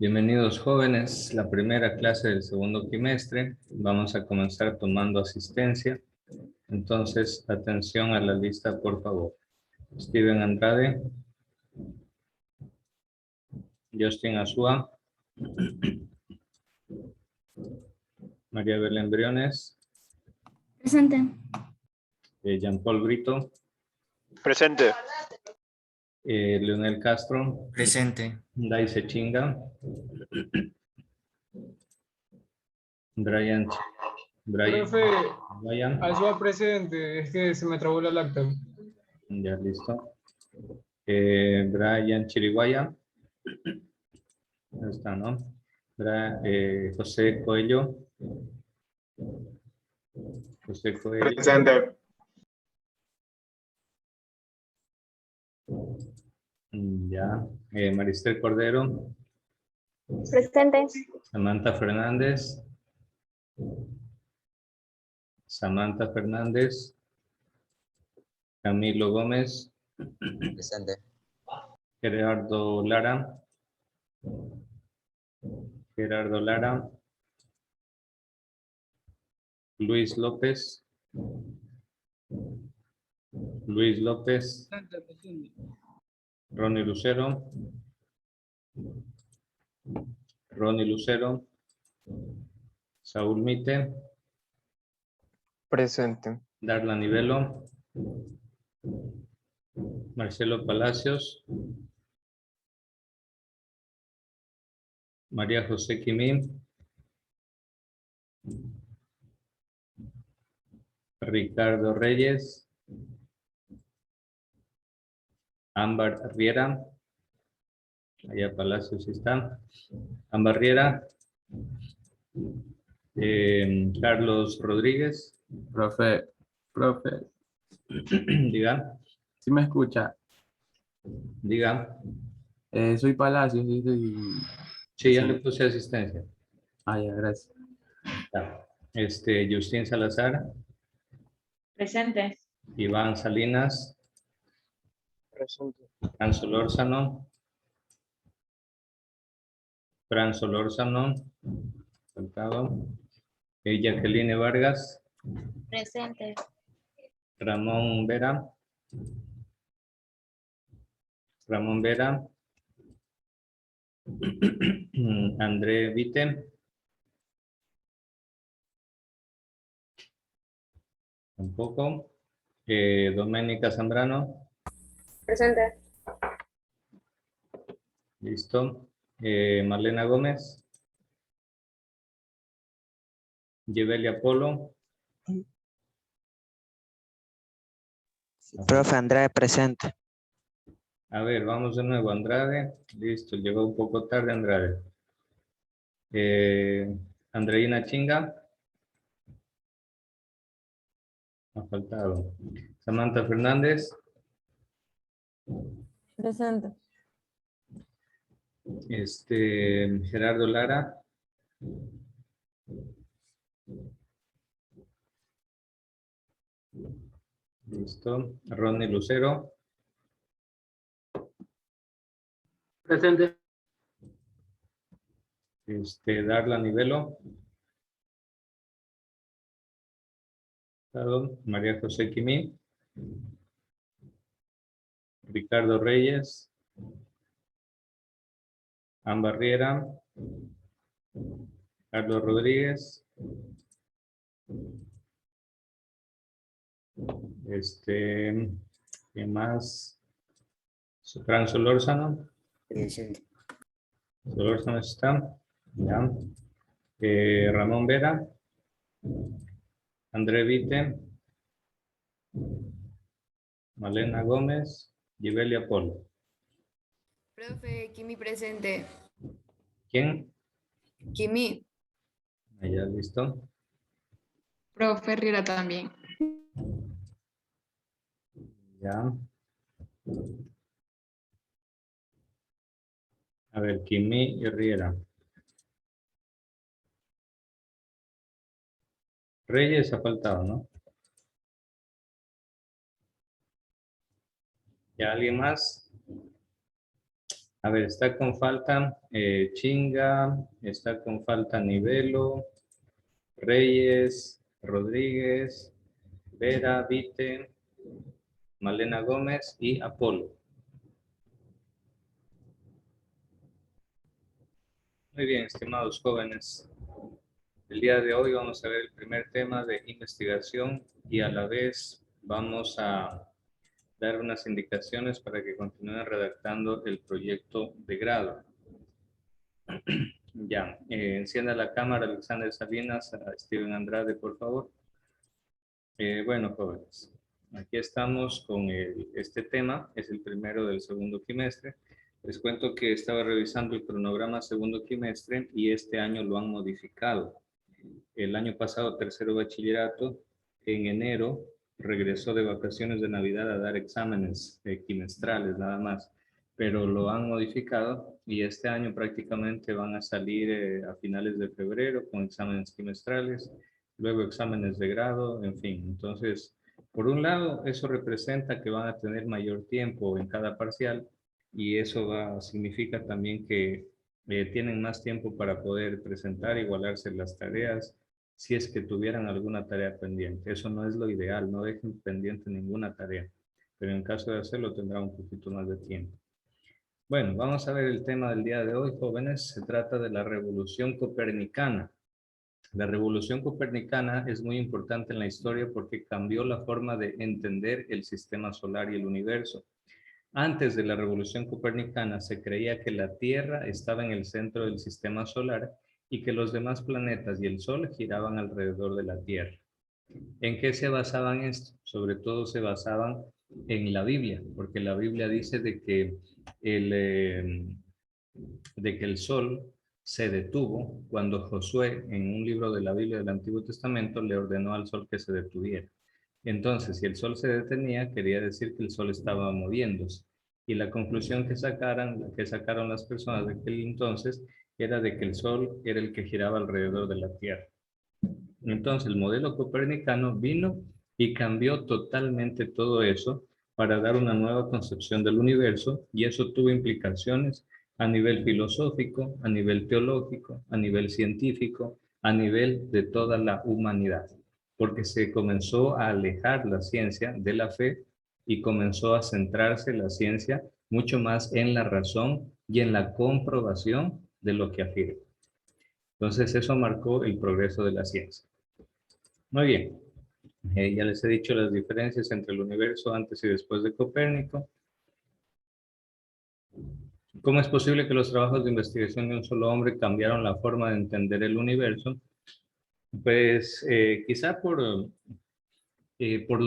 Bienvenidos jóvenes, la primera clase del segundo trimestre. Vamos a comenzar tomando asistencia. Entonces, atención a la lista, por favor. Steven Andrade, Justin Azúa, María Belén Briones, Presente. Jean Paul Brito, Presente. Leonel Castro, Presente. Daisy Chinga, Brian Profe, Ryan, Azua presente, es que se me trabó la laptop. ya listo. Brian Chiriguaya, ya está, ¿no? José Coelho. José Coelho. Presente. Ya. Maristel Cordero. Presente. Samantha Fernández. Samantha Fernández. Camilo Gómez. Presente. Gerardo Lara. Gerardo Lara. Luis López. Luis López. Ronnie Lucero. Ronnie Lucero. Saúl Mite. Presente. Darla Nivelo. Marcelo Palacios. María José Quimín. Ricardo Reyes. Ámbar Riera. Allá Palacios está. Ámbar Riera. Carlos Rodríguez. Profe, Diga. ¿sí me escucha? Diga. Soy Palacios, dice, Sí, ya le puse asistencia. ya, gracias. Ya. Justín Salazar. Presente. Iván Salinas. Presente. Fran Solórzano. Fran Solórzano. Faltado. Jacqueline Vargas. Presente. Ramón Vera. Ramón Vera. André Vite. Tampoco. Doménica Zambrano. Presente. Listo. Marlena Gómez. Yevelia Polo. Profe Andrade, presente. A ver, vamos de nuevo. Andrade. Listo, llegó un poco tarde Andrade. Andreina Chinga. Ha faltado. Samantha Fernández. Presente. Gerardo Lara. Listo. Ronnie Lucero. Presente. Darla Nivelo. María José Quimí. Ricardo Reyes. Ámbar Riera. Carlos Rodríguez. ¿Qué más? Fran Solórzano. Presente. Solórzano está. Ya. Ramón Vera. André Vite. Malena Gómez. Gibelia Polo. Profe, Kimi presente. ¿Quién? Kimi. Allá listo. Profe Riera también. Ya. A ver, Kimi y Riera. Reyes ha faltado, ¿no? ¿Y alguien más? A ver, está con falta Chinga, está con falta Nivelo, Reyes, Rodríguez, Vera, Vite, Malena Gómez y Apolo. Muy bien, estimados jóvenes. El día de hoy vamos a ver el primer tema de investigación y a la vez vamos a dar unas indicaciones para que continúen redactando el proyecto de grado. Ya, encienda la cámara Alexander Salinas, a Steven Andrade, por favor. Bueno, jóvenes, aquí estamos con este tema, es el primero del segundo trimestre. Les cuento que estaba revisando el cronograma segundo trimestre y este año lo han modificado. El año pasado, tercero bachillerato, en enero regresó de vacaciones de Navidad a dar exámenes trimestrales nada más, pero lo han modificado y este año prácticamente van a salir a finales de febrero con exámenes trimestrales, luego exámenes de grado, en fin. Entonces, por un lado, eso representa que van a tener mayor tiempo en cada parcial y eso significa también que tienen más tiempo para poder presentar, igualarse las tareas, si es que tuvieran alguna tarea pendiente. Eso no es lo ideal, no dejen pendiente ninguna tarea, pero en caso de hacerlo tendrá un poquito más de tiempo. Bueno, vamos a ver el tema del día de hoy, jóvenes. Se trata de la revolución copernicana. La revolución copernicana es muy importante en la historia porque cambió la forma de entender el sistema solar y el universo. Antes de la revolución copernicana se creía que la Tierra estaba en el centro del sistema solar y que los demás planetas y el Sol giraban alrededor de la Tierra. ¿En qué se basaban esto? Sobre todo se basaban en la Biblia, porque la Biblia dice de que el Sol se detuvo cuando Josué, en un libro de la Biblia del Antiguo Testamento, le ordenó al Sol que se detuviera. Entonces, si el Sol se detenía, quería decir que el Sol estaba moviéndose. Y la conclusión que sacaron las personas de aquel entonces era de que el Sol era el que giraba alrededor de la Tierra. Entonces, el modelo copernicano vino y cambió totalmente todo eso para dar una nueva concepción del universo, y eso tuvo implicaciones a nivel filosófico, a nivel teológico, a nivel científico, a nivel de toda la humanidad, porque se comenzó a alejar la ciencia de la fe y comenzó a centrarse la ciencia mucho más en la razón y en la comprobación de lo que afirma. Entonces, eso marcó el progreso de la ciencia. Muy bien. Ya les he dicho las diferencias entre el universo antes y después de Copérnico. ¿Cómo es posible que los trabajos de investigación de un solo hombre cambiaron la forma de entender el universo? Pues quizá por lo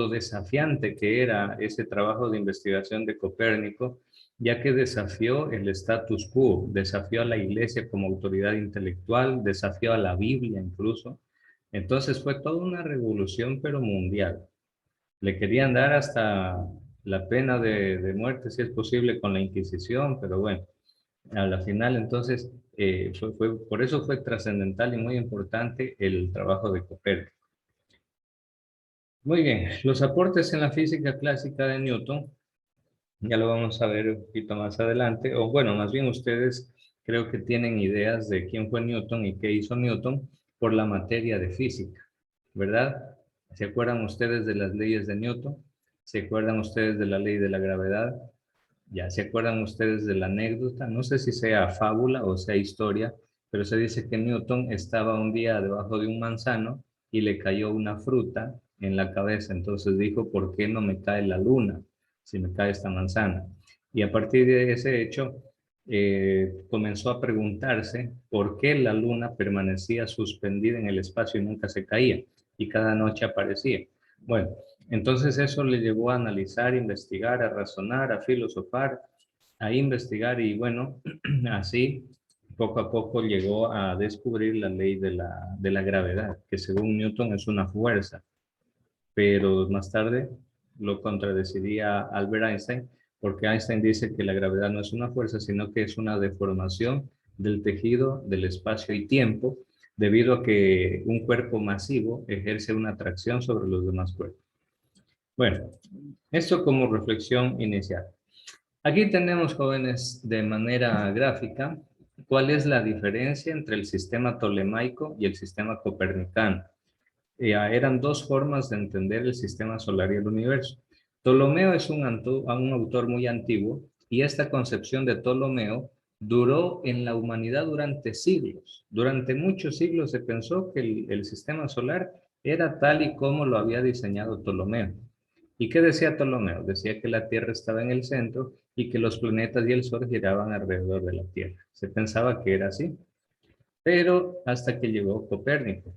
desafiante que era ese trabajo de investigación de Copérnico, ya que desafió el status quo, desafió a la Iglesia como autoridad intelectual, desafió a la Biblia incluso. Entonces fue toda una revolución, pero mundial. Le querían dar hasta la pena de muerte, si es posible, con la Inquisición, pero bueno, a la final entonces, por eso fue trascendental y muy importante el trabajo de Copérnico. Muy bien, los aportes en la física clásica de Newton, ya lo vamos a ver un poquito más adelante, o bueno, más bien ustedes creo que tienen ideas de quién fue Newton y qué hizo Newton por la materia de física, ¿verdad? ¿Se acuerdan ustedes de las leyes de Newton? ¿Se acuerdan ustedes de la ley de la gravedad? ¿Ya se acuerdan ustedes de la anécdota? No sé si sea fábula o sea historia, pero se dice que Newton estaba un día debajo de un manzano y le cayó una fruta en la cabeza. Entonces dijo, ¿por qué no me cae la luna si me cae esta manzana? Y a partir de ese hecho, comenzó a preguntarse por qué la luna permanecía suspendida en el espacio y nunca se caía, y cada noche aparecía. Bueno, entonces eso le llevó a analizar, investigar, a razonar, a filosofar, a investigar, y bueno, así poco a poco llegó a descubrir la ley de la gravedad, que según Newton es una fuerza, pero más tarde lo contradeciría Albert Einstein, porque Einstein dice que la gravedad no es una fuerza, sino que es una deformación del tejido del espacio y tiempo, debido a que un cuerpo masivo ejerce una atracción sobre los demás cuerpos. Bueno, esto como reflexión inicial. Aquí tenemos, jóvenes, de manera gráfica, cuál es la diferencia entre el sistema tolemaico y el sistema copernicano. Eran dos formas de entender el sistema solar y el universo. Ptolomeo es un autor muy antiguo y esta concepción de Ptolomeo duró en la humanidad durante siglos. Durante muchos siglos se pensó que el sistema solar era tal y como lo había diseñado Ptolomeo. ¿Y qué decía Ptolomeo? Decía que la Tierra estaba en el centro y que los planetas y el Sol giraban alrededor de la Tierra. Se pensaba que era así, pero hasta que llegó Copérnico.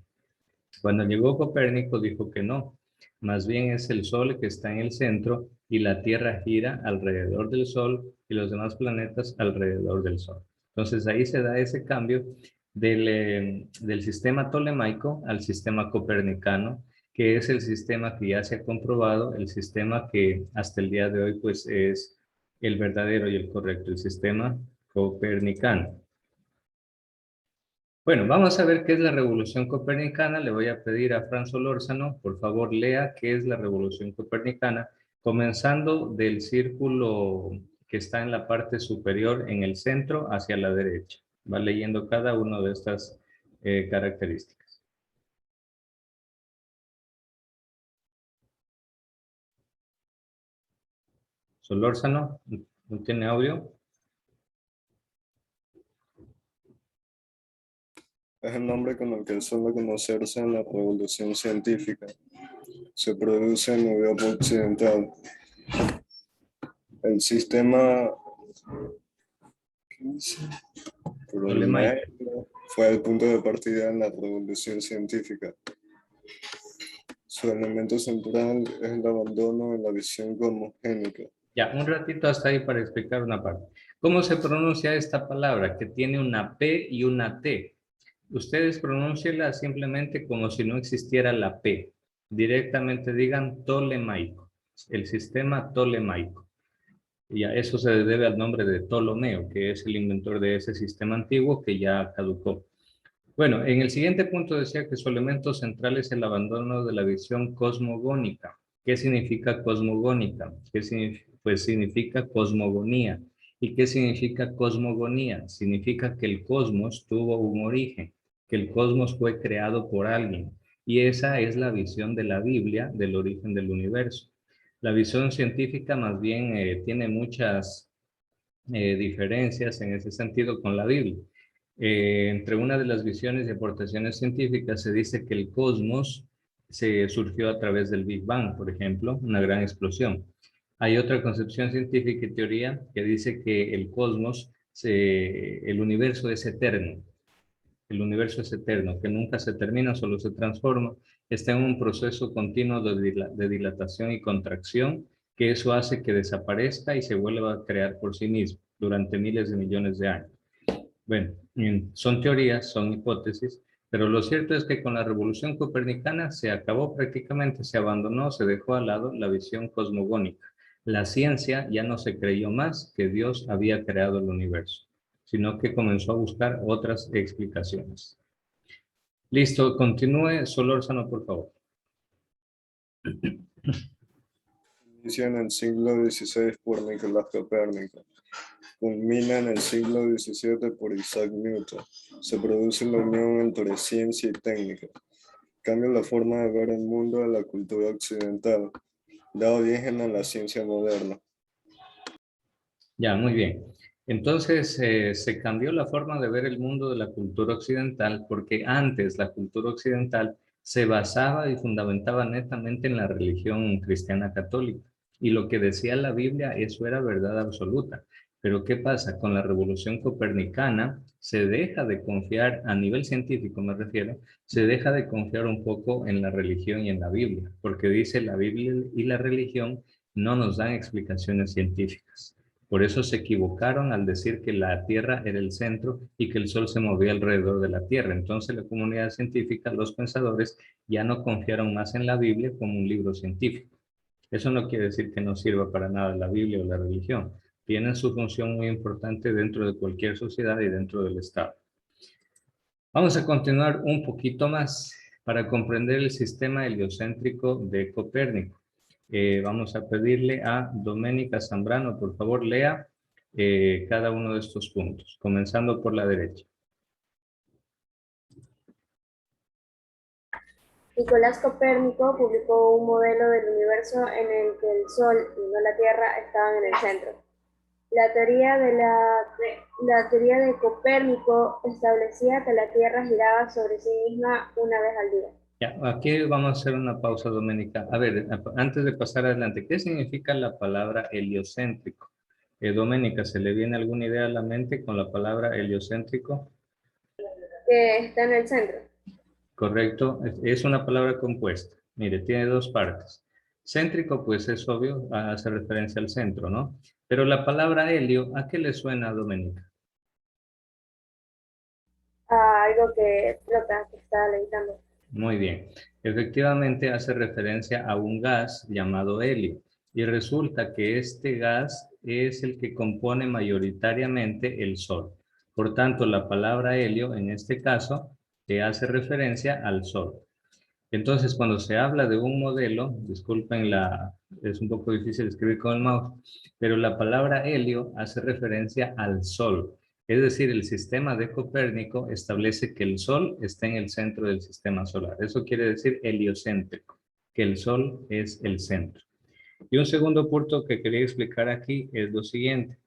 Cuando llegó Copérnico dijo que no, más bien es el Sol que está en el centro y la Tierra gira alrededor del Sol y los demás planetas alrededor del Sol. Entonces ahí se da ese cambio del sistema tolemaico al sistema copernicano, que es el sistema que ya se ha comprobado, el sistema que hasta el día de hoy pues es el verdadero y el correcto, el sistema copernicano. Bueno, vamos a ver qué es la revolución copernicana. Le voy a pedir a Fran Solórzano, por favor, lea qué es la revolución copernicana, comenzando del círculo que está en la parte superior en el centro hacia la derecha. Va leyendo cada una de estas características. Solórzano, ¿no tiene audio? Es el nombre con el que suele conocerse en la revolución científica. Se produce en Europa Occidental. El sistema tolemaico fue el punto de partida en la revolución científica. Su elemento central es el abandono de la visión cosmogénica. Ya, un ratito hasta ahí para explicar una parte. ¿Cómo se pronuncia esta palabra que tiene una P y una T? Ustedes pronúncienla simplemente como si no existiera la P. Directamente digan tolemaico, el sistema tolemaico. Y a eso se debe al nombre de Ptolomeo, que es el inventor de ese sistema antiguo que ya caducó. Bueno, en el siguiente punto decía que su elemento central es el abandono de la visión cosmogónica. ¿Qué significa cosmogónica? Pues significa cosmogonía. ¿Y qué significa cosmogonía? Significa que el cosmos tuvo un origen, que el cosmos fue creado por alguien. Y esa es la visión de la Biblia del origen del universo. La visión científica más bien tiene muchas diferencias en ese sentido con la Biblia. Entre una de las visiones y aportaciones científicas se dice que el cosmos se surgió a través del Big Bang, por ejemplo, una gran explosión. Hay otra concepción científica y teoría que dice que el cosmos, el universo es eterno. El universo es eterno, que nunca se termina, solo se transforma. Está en un proceso continuo de dilatación y contracción, que eso hace que desaparezca y se vuelva a crear por sí mismo durante miles de millones de años. Bueno, son teorías, son hipótesis, pero lo cierto es que con la revolución copernicana se acabó prácticamente, se abandonó, se dejó al lado la visión cosmogónica. La ciencia ya no se creyó más que Dios había creado el universo, sino que comenzó a buscar otras explicaciones. Listo, continúe, Solórzano, por favor. Inicia en el siglo XVI por Nicolás Copérnico. Culmina en el siglo XVII por Isaac Newton. Se produce la unión entre ciencia y técnica. Cambia la forma de ver el mundo de la cultura occidental. Da origen a la ciencia moderna. Ya, muy bien. Entonces, se cambió la forma de ver el mundo de la cultura occidental porque antes la cultura occidental se basaba y fundamentaba netamente en la religión cristiana católica. Y lo que decía la Biblia, eso era verdad absoluta. Pero ¿qué pasa? Con la revolución copernicana se deja de confiar, a nivel científico me refiero, se deja de confiar un poco en la religión y en la Biblia, porque dice la Biblia y la religión no nos dan explicaciones científicas. Por eso se equivocaron al decir que la Tierra era el centro y que el Sol se movía alrededor de la Tierra. Entonces la comunidad científica, los pensadores, ya no confiaron más en la Biblia como un libro científico. Eso no quiere decir que no sirva para nada la Biblia o la religión. Tienen su función muy importante dentro de cualquier sociedad y dentro del Estado. Vamos a continuar un poquito más para comprender el sistema heliocéntrico de Copérnico. Vamos a pedirle a Doménica Zambrano, por favor, lea cada uno de estos puntos, comenzando por la derecha. Nicolás Copérnico publicó un modelo del universo en el que el Sol y no la Tierra estaban en el centro. La teoría de Copérnico establecía que la Tierra giraba sobre sí misma una vez al día. Ya, aquí vamos a hacer una pausa, Doménica. A ver, antes de pasar adelante, ¿qué significa la palabra heliocéntrico? Doménica, ¿se le viene alguna idea a la mente con la palabra heliocéntrico? Que está en el centro. Correcto, es una palabra compuesta. Mire, tiene dos partes. Céntrico, pues es obvio, hace referencia al centro, ¿no? Pero la palabra helio, ¿a qué le suena, Doménica? A algo que flota, que está levitando. Muy bien. Efectivamente hace referencia a un gas llamado helio. Y resulta que este gas es el que compone mayoritariamente el Sol. Por tanto, la palabra helio, en este caso, hace referencia al Sol. Entonces, cuando se habla de un modelo, disculpen, es un poco difícil escribir con el mouse, pero la palabra helio hace referencia al Sol. Es decir, el sistema de Copérnico establece que el Sol está en el centro del sistema solar. Eso quiere decir heliocéntrico, que el Sol es el centro. Y un segundo punto que quería explicar aquí es lo siguiente.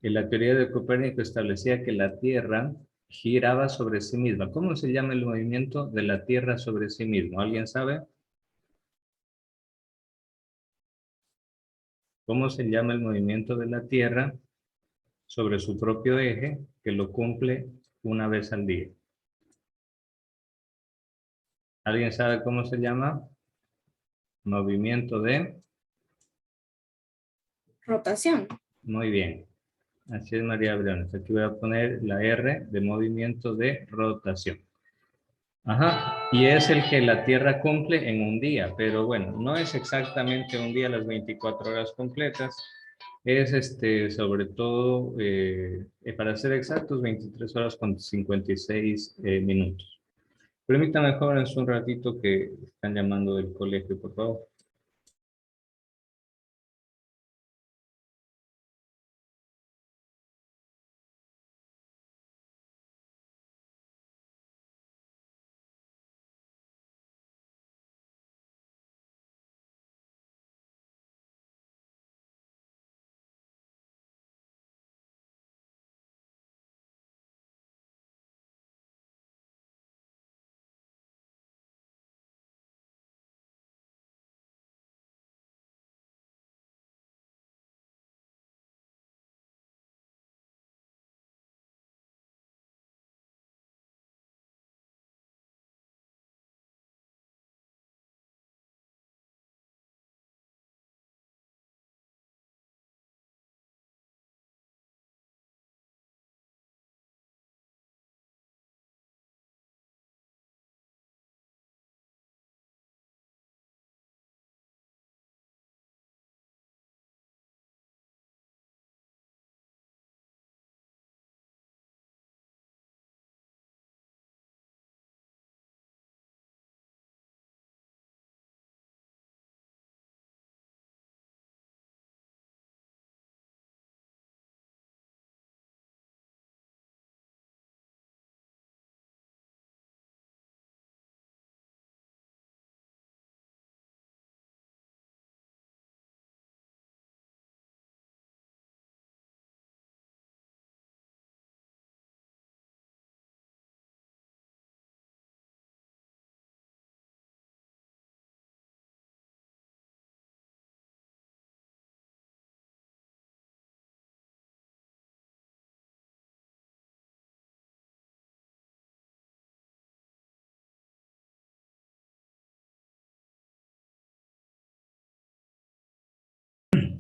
En la teoría de Copérnico establecía que la Tierra giraba sobre sí misma. ¿Cómo se llama el movimiento de la Tierra sobre sí mismo? ¿Alguien sabe? ¿Cómo se llama el movimiento de la Tierra sobre su propio eje que lo cumple una vez al día? ¿Alguien sabe cómo se llama? Movimiento de... Rotación. Muy bien. Así es, María Briones. Aquí voy a poner la R de movimiento de rotación. Ajá, y es el que la Tierra cumple en un día, pero bueno, no es exactamente un día las 24 horas completas, es sobre todo, para ser exactos, 23 horas con 56 minutos. Permítanme, jóvenes, un ratito que están llamando del colegio, por favor.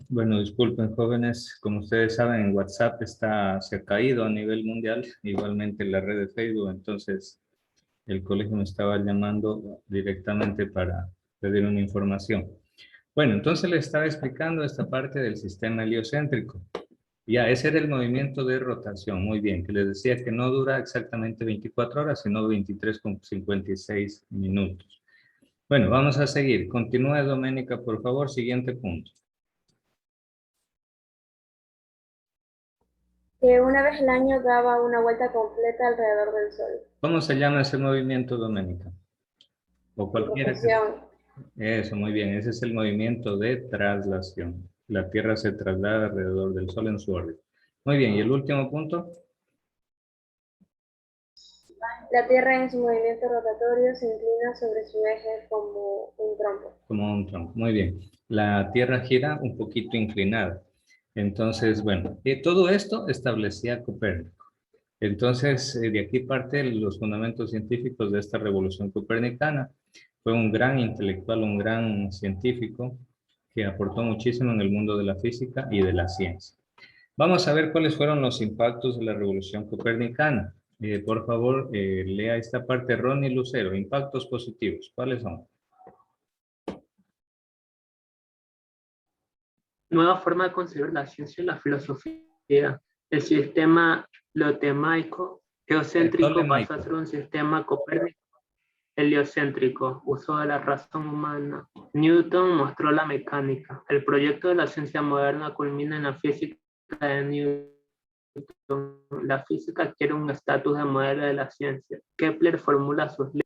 Bueno, disculpen, jóvenes, como ustedes saben, en WhatsApp se ha caído a nivel mundial, igualmente la red de Facebook, entonces el colegio me estaba llamando directamente para pedir una información. Bueno, entonces le estaba explicando esta parte del sistema heliocéntrico. Ya, ese era el movimiento de rotación, muy bien, que les decía que no dura exactamente 24 horas, sino 23 con 56 minutos. Bueno, vamos a seguir. Continúe, Doménica, por favor. Siguiente punto. Que una vez al año daba una vuelta completa alrededor del Sol. ¿Cómo se llama ese movimiento, Doménica? O cualquiera que... Rotación. Eso, muy bien. Ese es el movimiento de traslación. La Tierra se traslada alrededor del Sol en su órbita. Muy bien. ¿Y el último punto? La Tierra en su movimiento rotatorio se inclina sobre su eje como un trompo. Como un tronco. Muy bien. La Tierra gira un poquito inclinada. Entonces, bueno, todo esto establecía Copérnico. Entonces, de aquí parten los fundamentos científicos de esta revolución copernicana. Fue un gran intelectual, un gran científico que aportó muchísimo en el mundo de la física y de la ciencia. Vamos a ver cuáles fueron los impactos de la revolución copernicana. Por favor, lea esta parte, Ronnie Lucero. Impactos positivos. ¿Cuáles son? Nueva forma de concebir la ciencia y la filosofía. El sistema lotemaico geocéntrico Ptolemaico. pasó a ser un sistema copérnico heliocéntrico, uso de la razón humana. Newton mostró la mecánica. El proyecto de la ciencia moderna culmina en la física de Newton. La física adquiere un estatus de modelo de la ciencia. Kepler formula sus leyes.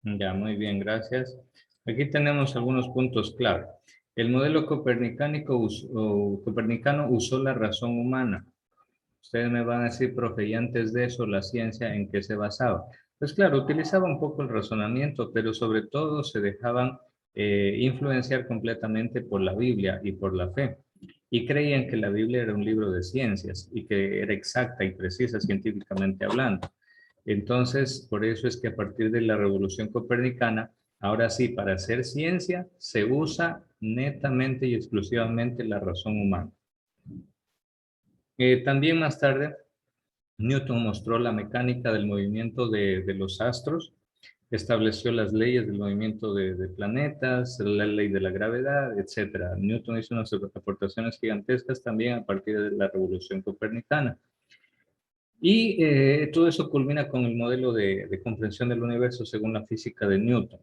Ya, muy bien, gracias. Aquí tenemos algunos puntos clave. El modelo copernicano usó la razón humana. Ustedes me van a decir, profe, y antes de eso, ¿la ciencia en qué se basaba? Pues claro, utilizaba un poco el razonamiento, pero sobre todo se dejaban influenciar completamente por la Biblia y por la fe. Y creían que la Biblia era un libro de ciencias y que era exacta y precisa científicamente hablando. Entonces, por eso es que a partir de la revolución copernicana, ahora sí, para hacer ciencia se usa netamente y exclusivamente la razón humana. También más tarde, Newton mostró la mecánica del movimiento de los astros, estableció las leyes del movimiento de planetas, la ley de la gravedad, etc. Newton hizo unas aportaciones gigantescas también a partir de la revolución copernicana. Y todo eso culmina con el modelo de comprensión del universo según la física de Newton.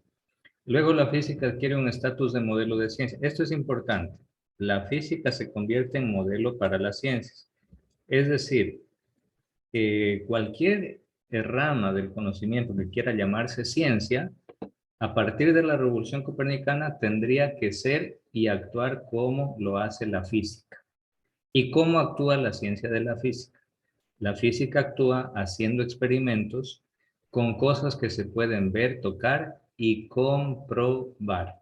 Luego la física adquiere un estatus de modelo de ciencia. Esto es importante. La física se convierte en modelo para las ciencias. Es decir, cualquier rama del conocimiento que quiera llamarse ciencia, a partir de la revolución copernicana tendría que ser y actuar como lo hace la física. ¿Y cómo actúa la ciencia de la física? La física actúa haciendo experimentos con cosas que se pueden ver, tocar y comprobar.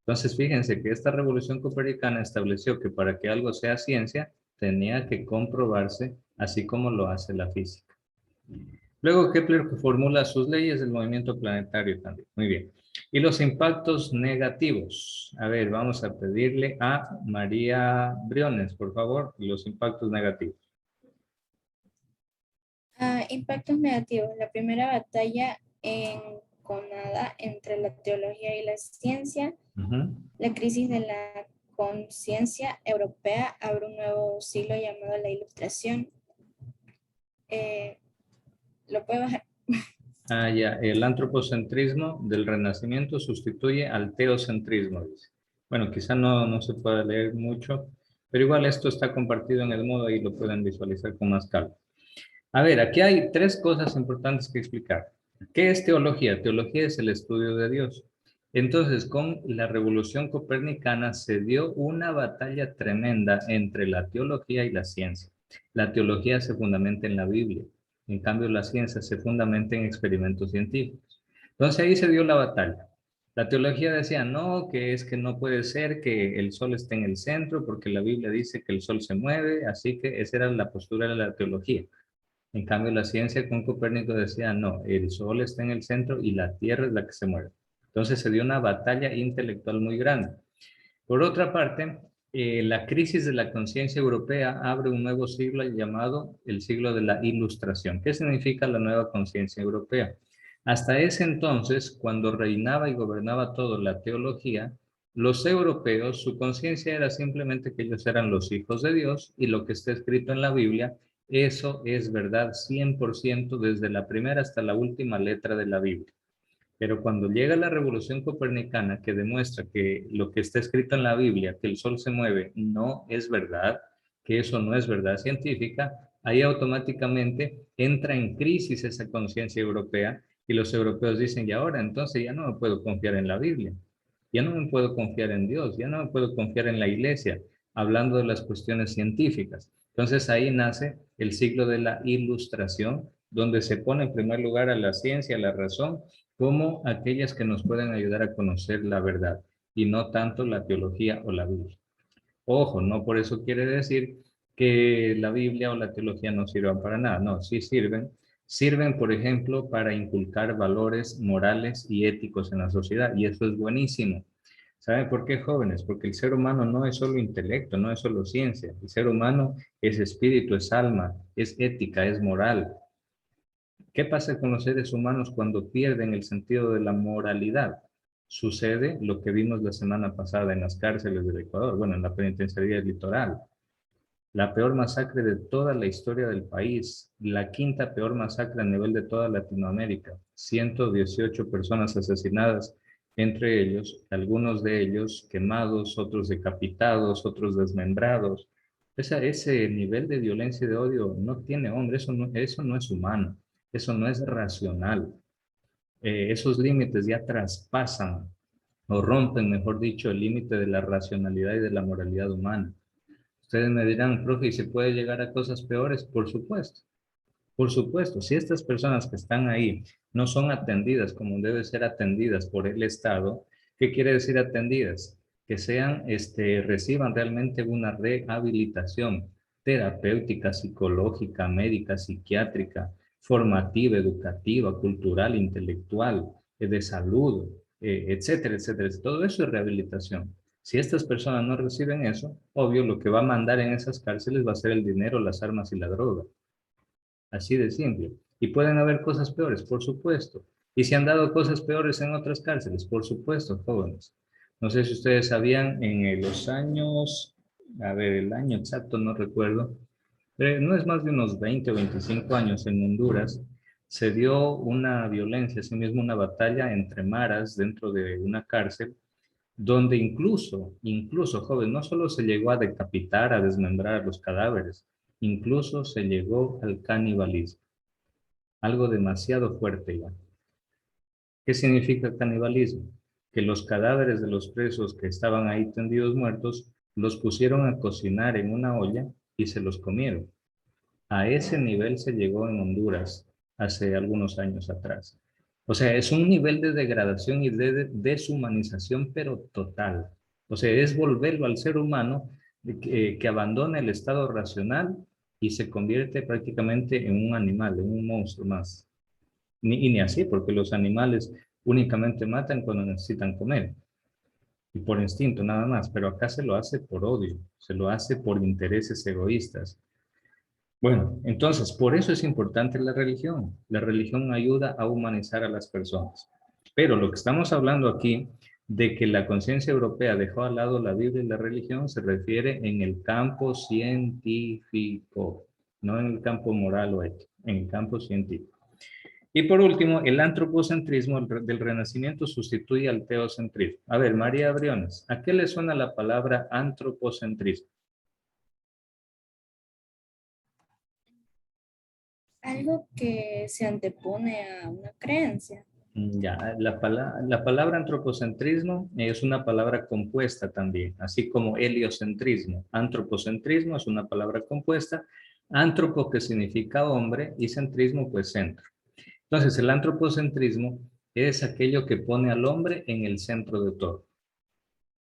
Entonces, fíjense que esta revolución copernicana estableció que para que algo sea ciencia, tenía que comprobarse, así como lo hace la física. Luego Kepler formula sus leyes del movimiento planetario también. Muy bien. Y los impactos negativos. A ver, vamos a pedirle a María Briones, por favor, los impactos negativos. Impactos negativos. La primera batalla enconada entre la teología y la ciencia. La crisis de la conciencia europea abre un nuevo siglo llamado la Ilustración. ¿Lo puedo bajar? Ya. El antropocentrismo del Renacimiento sustituye al teocentrismo, dice. Bueno, quizá no se pueda leer mucho, pero igual esto está compartido en el modo y lo pueden visualizar con más calma. A ver, aquí hay tres cosas importantes que explicar. ¿Qué es teología? Teología es el estudio de Dios. Entonces, con la revolución copernicana se dio una batalla tremenda entre la teología y la ciencia. La teología se fundamenta en la Biblia. En cambio, la ciencia se fundamenta en experimentos científicos. Entonces, ahí se dio la batalla. La teología decía, no, que es que no puede ser que el sol esté en el centro porque la Biblia dice que el sol se mueve, así que esa era la postura de la teología. En cambio, la ciencia con Copérnico decía, no, el sol está en el centro y la Tierra es la que se mueve. Entonces se dio una batalla intelectual muy grande. Por otra parte, la crisis de la conciencia europea abre un nuevo siglo llamado el siglo de la Ilustración. ¿Qué significa la nueva conciencia europea? Hasta ese entonces, cuando reinaba y gobernaba todo la teología, los europeos, su conciencia era simplemente que ellos eran los hijos de Dios y lo que está escrito en la Biblia, eso es verdad 100% desde la primera hasta la última letra de la Biblia. Pero cuando llega la revolución copernicana que demuestra que lo que está escrito en la Biblia, que el sol se mueve, no es verdad, que eso no es verdad científica, ahí automáticamente entra en crisis esa conciencia europea y los europeos dicen, y ahora entonces ya no me puedo confiar en la Biblia, ya no me puedo confiar en Dios, ya no me puedo confiar en la iglesia, hablando de las cuestiones científicas. Entonces ahí nace el siglo de la Ilustración, donde se pone en primer lugar a la ciencia, a la razón, como aquellas que nos pueden ayudar a conocer la verdad y no tanto la teología o la Biblia. Ojo, no por eso quiere decir que la Biblia o la teología no sirvan para nada. No, sí sirven. Sirven, por ejemplo, para inculcar valores morales y éticos en la sociedad y eso es buenísimo. ¿Saben por qué, jóvenes? Porque el ser humano no es solo intelecto, no es solo ciencia. El ser humano es espíritu, es alma, es ética, es moral. ¿Qué pasa con los seres humanos cuando pierden el sentido de la moralidad? Sucede lo que vimos la semana pasada en las cárceles del Ecuador, bueno, en la penitenciaría del litoral. La peor masacre de toda la historia del país, la quinta peor masacre a nivel de toda Latinoamérica, 118 personas asesinadas, entre ellos, algunos de ellos quemados, otros decapitados, otros desmembrados. Ese nivel de violencia y de odio no tiene hombre, eso no es humano, eso no es racional. Esos límites ya traspasan o rompen, mejor dicho, el límite de la racionalidad y de la moralidad humana. Ustedes me dirán, profe, ¿y se puede llegar a cosas peores? Por supuesto. Por supuesto, si estas personas que están ahí no son atendidas como deben ser atendidas por el Estado, ¿qué quiere decir atendidas? Que sean, reciban realmente una rehabilitación terapéutica, psicológica, médica, psiquiátrica, formativa, educativa, cultural, intelectual, de salud, etcétera, etcétera. Todo eso es rehabilitación. Si estas personas no reciben eso, obvio, lo que va a mandar en esas cárceles va a ser el dinero, las armas y la droga. Así de simple. Y pueden haber cosas peores, por supuesto. Y se han dado cosas peores en otras cárceles, por supuesto, jóvenes. No sé si ustedes sabían, en los años, a ver, el año exacto no recuerdo, no es más de unos 20 o 25 años en Honduras, se dio una violencia, así mismo una batalla entre maras dentro de una cárcel, donde incluso, joven, no solo se llegó a decapitar, a desmembrar los cadáveres, incluso se llegó al canibalismo. Algo demasiado fuerte ya. ¿Qué significa canibalismo? Que los cadáveres de los presos que estaban ahí tendidos muertos, los pusieron a cocinar en una olla y se los comieron. A ese nivel se llegó en Honduras hace algunos años atrás. O sea, es un nivel de degradación y de deshumanización, pero total. O sea, es volverlo al ser humano que abandona el estado racional y se convierte prácticamente en un animal, en un monstruo más. Y ni así, porque los animales únicamente matan cuando necesitan comer. Y por instinto nada más, pero acá se lo hace por odio, se lo hace por intereses egoístas. Bueno, entonces, por eso es importante la religión. La religión ayuda a humanizar a las personas. Pero lo que estamos hablando aquí, de que la conciencia europea dejó al lado la Biblia y la religión, se refiere en el campo científico, no en el campo moral o ético, en el campo científico. Y por último, el antropocentrismo del Renacimiento sustituye al teocentrismo. A ver, María Briones, ¿a qué le suena la palabra antropocentrismo? Algo que se antepone a una creencia. Ya, la palabra antropocentrismo es una palabra compuesta también, así como heliocentrismo. Antropocentrismo es una palabra compuesta, antropo que significa hombre y centrismo pues centro. Entonces el antropocentrismo es aquello que pone al hombre en el centro de todo.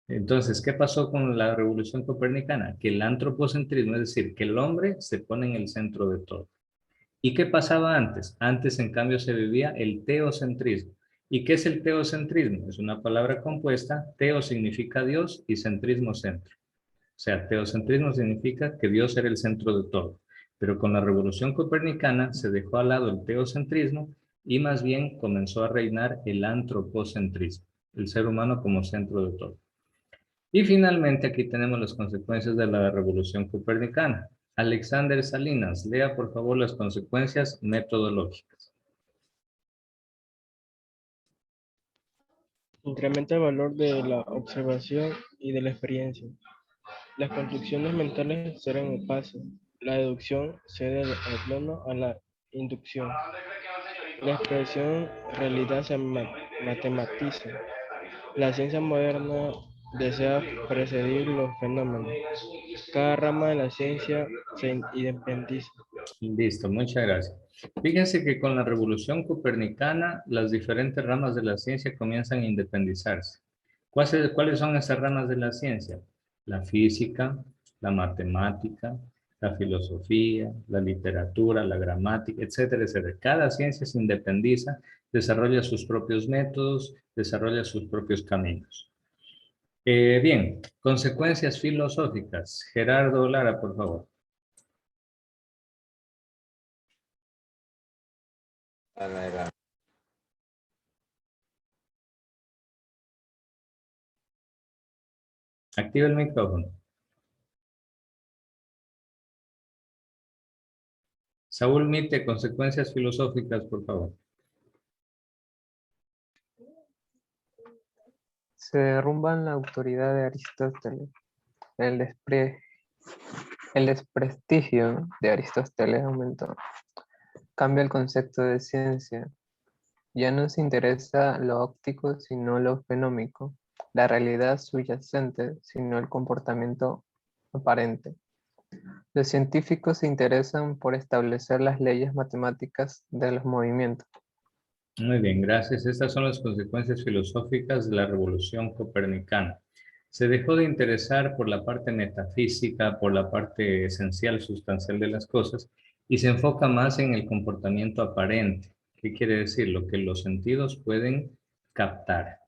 Entonces, ¿qué pasó con la revolución copernicana? Que el antropocentrismo, es decir, que el hombre se pone en el centro de todo. ¿Y qué pasaba antes? Antes, en cambio, se vivía el teocentrismo. ¿Y qué es el teocentrismo? Es una palabra compuesta. Teo significa Dios y centrismo centro. O sea, teocentrismo significa que Dios era el centro de todo. Pero con la revolución copernicana se dejó al lado el teocentrismo y más bien comenzó a reinar el antropocentrismo, el ser humano como centro de todo. Y finalmente aquí tenemos las consecuencias de la revolución copernicana. Alexander Salinas, lea por favor las consecuencias metodológicas. Incrementa el valor de la observación y de la experiencia. Las construcciones mentales serán el paso. La deducción cede al plano a la inducción. La expresión realidad se matematiza. La ciencia moderna desea precedir los fenómenos. Cada rama de la ciencia se independiza. Listo, muchas gracias. Fíjense que con la revolución copernicana, las diferentes ramas de la ciencia comienzan a independizarse. ¿Cuáles son esas ramas de la ciencia? La física, la matemática, la filosofía, la literatura, la gramática, etcétera, etcétera. Cada ciencia se independiza, desarrolla sus propios métodos, desarrolla sus propios caminos. Bien, consecuencias filosóficas. Gerardo Lara, por favor. Activa el micrófono. Saúl Mite, consecuencias filosóficas, por favor. Se derrumba la autoridad de Aristóteles. El desprestigio de Aristóteles aumentó. Cambia el concepto de ciencia. Ya no se interesa lo óptico, sino lo fenómico. La realidad subyacente, sino el comportamiento aparente. Los científicos se interesan por establecer las leyes matemáticas de los movimientos. Muy bien, gracias. Estas son las consecuencias filosóficas de la revolución copernicana. Se dejó de interesar por la parte metafísica, por la parte esencial, sustancial de las cosas, y se enfoca más en el comportamiento aparente. ¿Qué quiere decir? Lo que los sentidos pueden captar.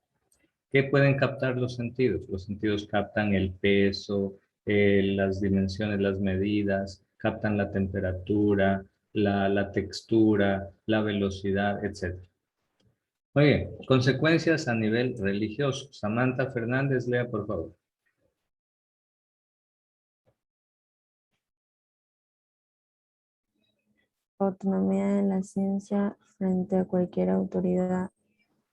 ¿Qué pueden captar los sentidos? Los sentidos captan el peso, las dimensiones, las medidas, captan la temperatura, la textura, la velocidad, etc. Muy bien, consecuencias a nivel religioso. Samantha Fernández, lea por favor. Autonomía de la ciencia frente a cualquier autoridad.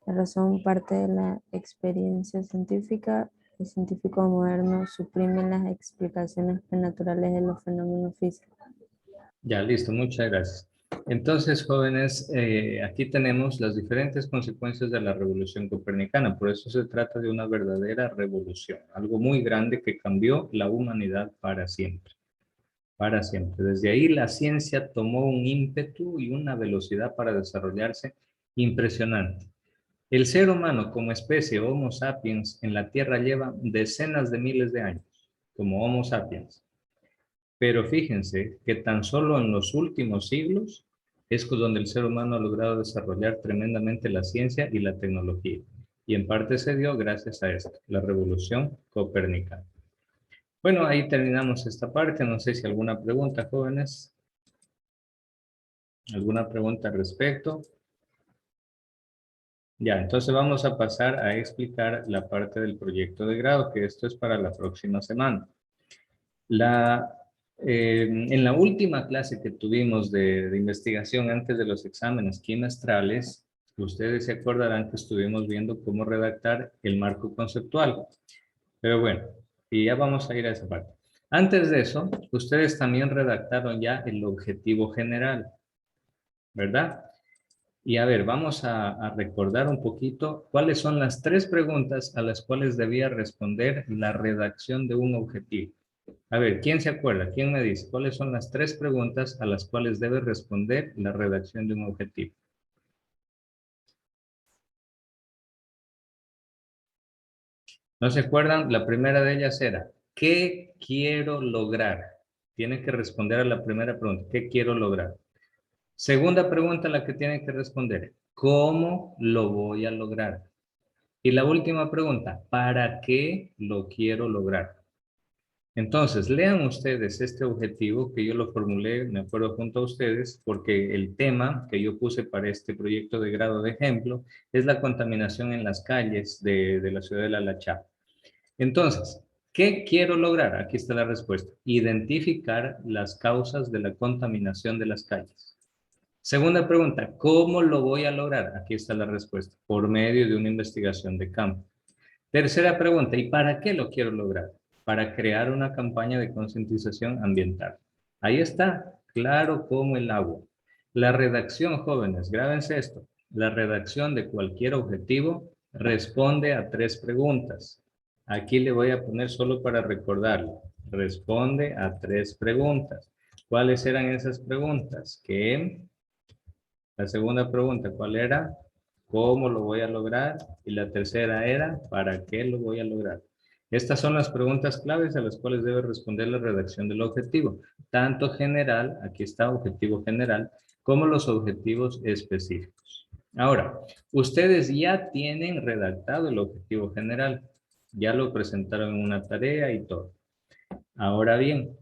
La razón parte de la experiencia científica. El científico moderno suprime las explicaciones naturales de los fenómenos físicos. Ya, listo, muchas gracias. Entonces, jóvenes, aquí tenemos las diferentes consecuencias de la revolución copernicana. Por eso se trata de una verdadera revolución, algo muy grande que cambió la humanidad para siempre. Para siempre. Desde ahí la ciencia tomó un ímpetu y una velocidad para desarrollarse impresionante. El ser humano como especie Homo sapiens en la Tierra lleva decenas de miles de años como Homo sapiens. Pero fíjense que tan solo en los últimos siglos es donde el ser humano ha logrado desarrollar tremendamente la ciencia y la tecnología. Y en parte se dio gracias a esto, la revolución copernicana. Bueno, ahí terminamos esta parte. No sé si alguna pregunta, jóvenes. ¿Alguna pregunta al respecto? Ya, entonces vamos a pasar a explicar la parte del proyecto de grado, que esto es para la próxima semana. En la última clase que tuvimos de investigación antes de los exámenes trimestrales, ustedes se acordarán que estuvimos viendo cómo redactar el marco conceptual. Pero bueno, y ya vamos a ir a esa parte. Antes de eso, ustedes también redactaron ya el objetivo general, ¿verdad? Y a ver, vamos a recordar un poquito cuáles son las 3 preguntas a las cuales debía responder la redacción de un objetivo. A ver, ¿quién se acuerda? ¿Quién me dice? ¿Cuáles son las 3 preguntas a las cuales debe responder la redacción de un objetivo? ¿No se acuerdan? La primera de ellas era, ¿qué quiero lograr? Tiene que responder a la primera pregunta, ¿qué quiero lograr? Segunda pregunta a la que tiene que responder, ¿cómo lo voy a lograr? Y la última pregunta, ¿para qué lo quiero lograr? Entonces, lean ustedes este objetivo que yo lo formulé, me acuerdo, junto a ustedes, porque el tema que yo puse para este proyecto de grado de ejemplo es la contaminación en las calles de la ciudad de La Lachapa. Entonces, ¿qué quiero lograr? Aquí está la respuesta. Identificar las causas de la contaminación de las calles. Segunda pregunta, ¿cómo lo voy a lograr? Aquí está la respuesta, por medio de una investigación de campo. Tercera pregunta, ¿y para qué lo quiero lograr? Para crear una campaña de concientización ambiental. Ahí está, claro como el agua. La redacción, jóvenes, grábense esto. La redacción de cualquier objetivo responde a 3 preguntas. Aquí le voy a poner solo para recordarlo. Responde a 3 preguntas. ¿Cuáles eran esas preguntas? La segunda pregunta, ¿cuál era? ¿Cómo lo voy a lograr? Y la tercera era, ¿para qué lo voy a lograr? Estas son las preguntas claves a las cuales debe responder la redacción del objetivo, tanto general, aquí está objetivo general, como los objetivos específicos. Ahora, ustedes ya tienen redactado el objetivo general, ya lo presentaron en una tarea y todo. Ahora bien,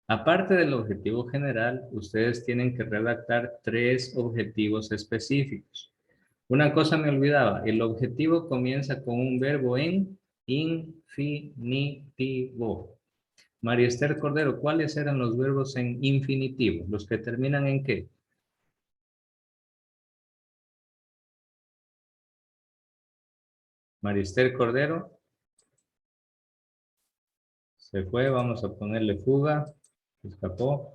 aparte del objetivo general, ustedes tienen que redactar 3 objetivos específicos. Una cosa me olvidaba, el objetivo comienza con un verbo en infinitivo. María Esther Cordero, ¿cuáles eran los verbos en infinitivo? ¿Los que terminan en qué? María Esther Cordero. Se fue, vamos a ponerle fuga. Escapó.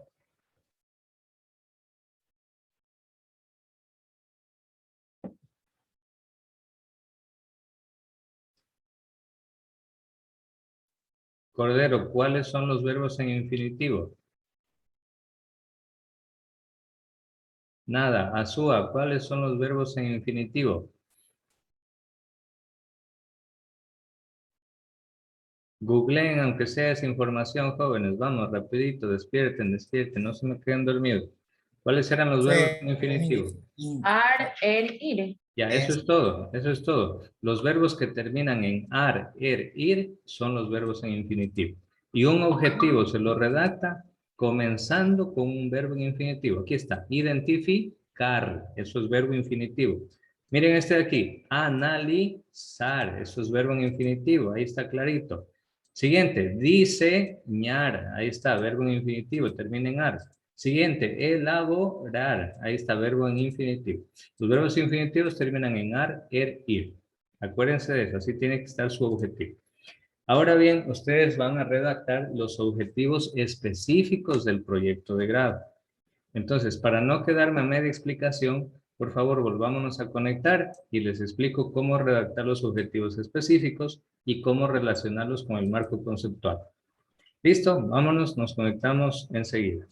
Cordero, ¿cuáles son los verbos en infinitivo? Nada. Azúa, ¿cuáles son los verbos en infinitivo? Googleen, aunque sea esa información, jóvenes. Vamos, rapidito, despierten, no se me queden dormidos. ¿Cuáles eran los verbos en infinitivo? Ar, ir. Ya, eso es todo, eso es todo. Los verbos que terminan en ar, ir, son los verbos en infinitivo. Y un objetivo se lo redacta comenzando con un verbo en infinitivo. Aquí está, identificar, eso es verbo infinitivo. Miren este de aquí, analizar, eso es verbo en infinitivo, ahí está clarito. Siguiente, diseñar, ahí está, verbo en infinitivo, termina en ar. Siguiente, elaborar, ahí está, verbo en infinitivo. Los verbos infinitivos terminan en ar, ir. Acuérdense de eso, así tiene que estar su objetivo. Ahora bien, ustedes van a redactar los objetivos específicos del proyecto de grado. Entonces, para no quedarme a media explicación, por favor, volvámonos a conectar y les explico cómo redactar los objetivos específicos y cómo relacionarlos con el marco conceptual. ¿Listo? Vámonos, nos conectamos enseguida.